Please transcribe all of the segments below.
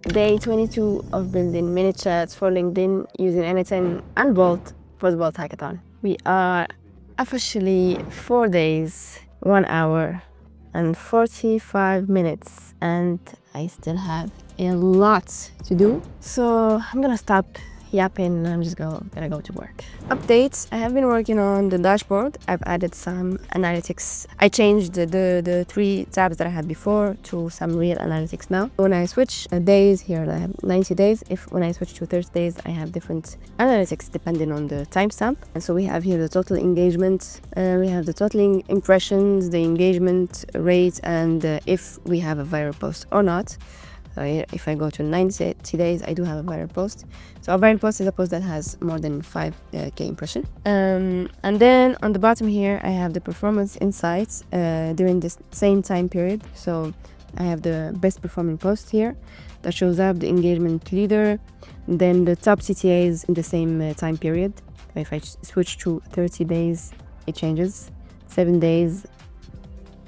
Day 22 of building mini chats for LinkedIn using N10 and Bolt for the Bolt hackathon. We are officially 4 days, 1 hour and 45 minutes, and I still have a lot to do. So I'm gonna stop yapping and I'm just gonna go to work. Updates. I have been working on the dashboard. I've added some analytics. I changed the 3 tabs that I had before to some real analytics now. When I switch days here, I have 90 days. When I switch to 30 days, I have different analytics depending on the timestamp. And so we have here the total engagement, we have the total impressions, the engagement rate, and if we have a viral post or not. So here, if I go to 90 days, I do have a viral post. So a viral post is a post that has more than 5k impression. And then on the bottom here, I have the performance insights during this same time period. So I have the best performing post here that shows up, the engagement leader, then the top CTAs in the same time period. If I switch to 30 days, it changes, 7 days,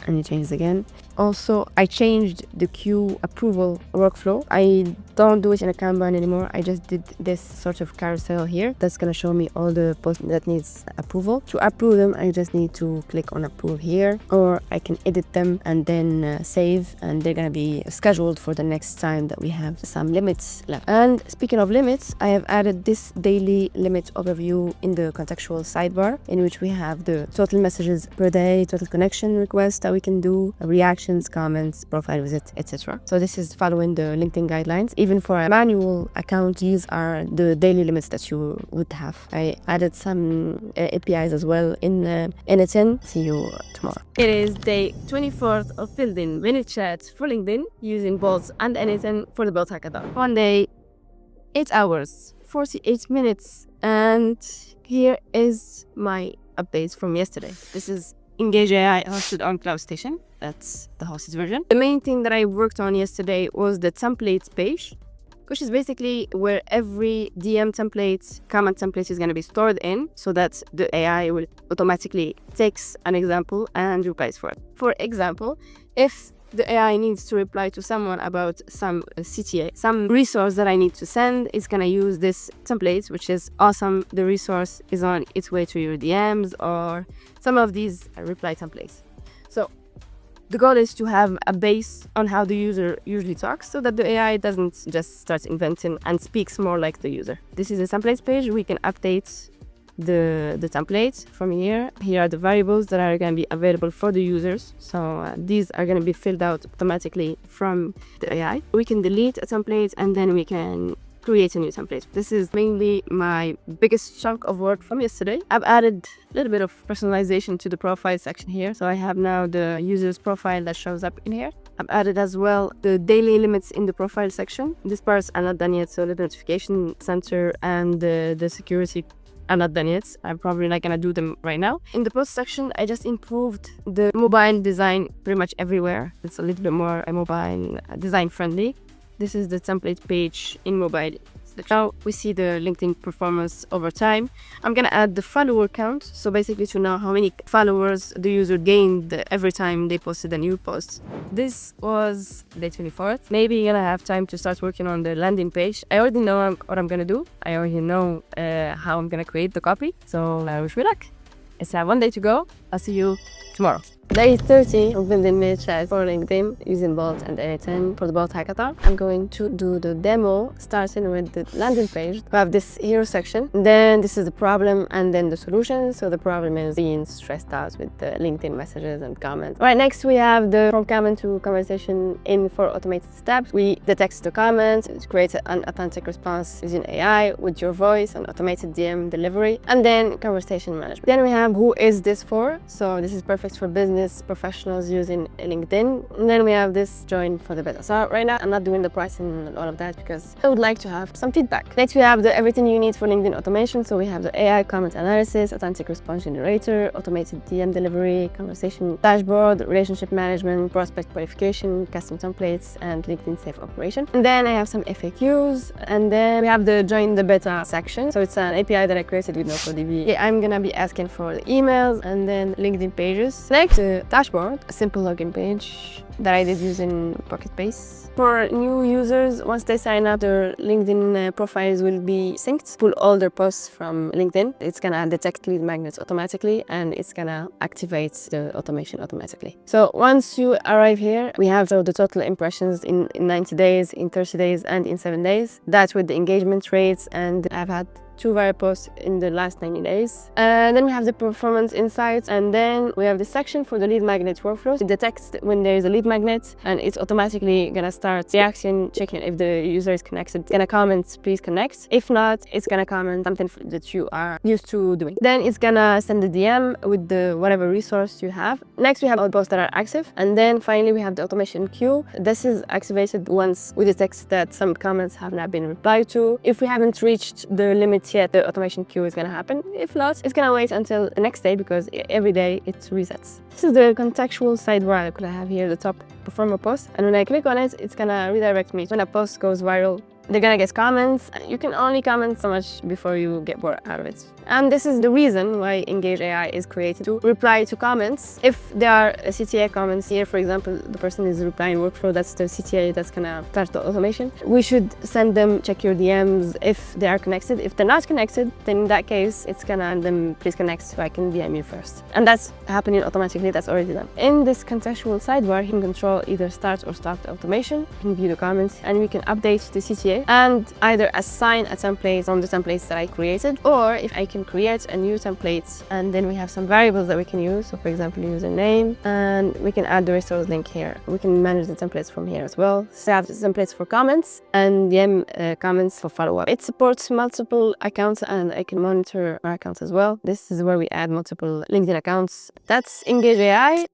and it changes again. Also, I changed the queue approval workflow. I don't do it in a Kanban anymore. I just did this sort of carousel here. That's gonna show me all the posts that needs approval. To approve them, I just need to click on approve here, or I can edit them and then save, and they're gonna be scheduled for the next time that we have some limits left. And speaking of limits, I have added this daily limit overview in the contextual sidebar, in which we have the total messages per day, total connection requests that we can do, reactions, comments, profile visits, etc. So this is following the LinkedIn guidelines. Even for a manual account, these are the daily limits that you would have. I added some APIs as well in N10. See you tomorrow. It is day 24th of building mini chats for LinkedIn using Bolt and N10 for the Bolt hackathon. 1 day, 8 hours, 48 minutes, and here is my updates from yesterday. This is Engage AI hosted on Cloud Station. That's the hosted version. The main thing that I worked on yesterday was the templates page, which is basically where every DM template, comment template is going to be stored in, so that the AI will automatically takes an example and replies for it. For example, if the AI needs to reply to someone about some CTA, some resource that I need to send, it's gonna use this template, which is awesome. The resource is on its way to your DMs or some of these reply templates. So the goal is to have a base on how the user usually talks, so that the AI doesn't just start inventing and speaks more like the user. This is a templates page. We can update the template from here. Here are the variables that are going to be available for the users. So these are going to be filled out automatically from the AI. We can delete a template and then we can create a new template. This is mainly my biggest chunk of work from yesterday. I've added a little bit of personalization to the profile section here. So I have now the user's profile that shows up in here. I've added as well the daily limits in the profile section. These parts are not done yet, so the notification center and the security are not done yet. I'm probably not gonna do them right now. In the post section, I just improved the mobile design pretty much everywhere. It's a little bit more mobile design friendly. This is the template page in mobile. Now we see the LinkedIn performance over time. I'm gonna add the follower count, so basically to know how many followers the user gained every time they posted a new post. This was day 24th. Maybe you're gonna have time to start working on the landing page. I already know what I'm gonna do. I already know how I'm gonna create the copy. So I wish me luck. It's 1 day to go. I'll see you tomorrow. Day 30 of building mini chat for LinkedIn using Bolt and N10 for the Bolt hackathon. I'm going to do the demo starting with the landing page. We have this hero section. Then this is the problem and then the solution. So the problem is being stressed out with the LinkedIn messages and comments. Right, next we have the from comment to conversation in for automated steps. We detect the comments, create an authentic response using AI with your voice and automated DM delivery, and then conversation management. Then we have who is this for? So this is perfect for business professionals using LinkedIn. And then we have this join for the beta. So right now I'm not doing the pricing and all of that because I would like to have some feedback. Next we have the everything you need for LinkedIn automation. So we have the AI comment analysis, authentic response generator, automated DM delivery, conversation dashboard, relationship management, prospect qualification, custom templates, and LinkedIn safe operation. And then I have some FAQs, and then we have the join the beta section. So it's an API that I created with nocodb. I'm gonna be asking for the emails and then LinkedIn pages. Next, the dashboard, a simple login page that I did using pocketbase. For new users, once they sign up, their LinkedIn profiles will be synced. Pull all their posts from LinkedIn. It's gonna detect lead magnets automatically, and it's gonna activate the automation automatically. So once you arrive here, we have the total impressions in 90 days, in 30 days, and in 7 days. That's with the engagement rates, and I've had 2 viral posts in the last 90 days. And then we have the performance insights, and then we have the section for the lead magnet workflows. It detects when there is a lead magnet, and it's automatically gonna start reaction, checking if the user is connected. It's gonna comment, please connect. If not, it's gonna comment something that you are used to doing. Then it's gonna send a DM with the whatever resource you have. Next, we have all posts that are active. And then finally, we have the automation queue. This is activated once we detect that some comments have not been replied to. If we haven't reached the limit yet, the automation queue is gonna happen. If not, it's gonna wait until the next day because every day it resets. This is the contextual sidebar that I have here, the top performer post. And when I click on it, it's gonna redirect me. When a post goes viral, they're gonna get comments. You can only comment so much before you get bored out of it. And this is the reason why Engage AI is created, to reply to comments. If there are CTA comments here, for example, the person is replying workflow, that's the CTA that's gonna start the automation. We should send them, check your DMs if they are connected. If they're not connected, then in that case, it's gonna send them, please connect so I can DM you first. And that's happening automatically, that's already done. In this contextual sidebar, you can control either start or stop the automation. You can view the comments, and we can update the CTA and either assign a template from the templates that I created, or if I can create a new template, and then we have some variables that we can use. So for example, username, and we can add the resource link here. We can manage the templates from here as well. So I have templates for comments and DM comments for follow-up. It supports multiple accounts, and I can monitor our accounts as well. This is where we add multiple LinkedIn accounts. That's Engage AI.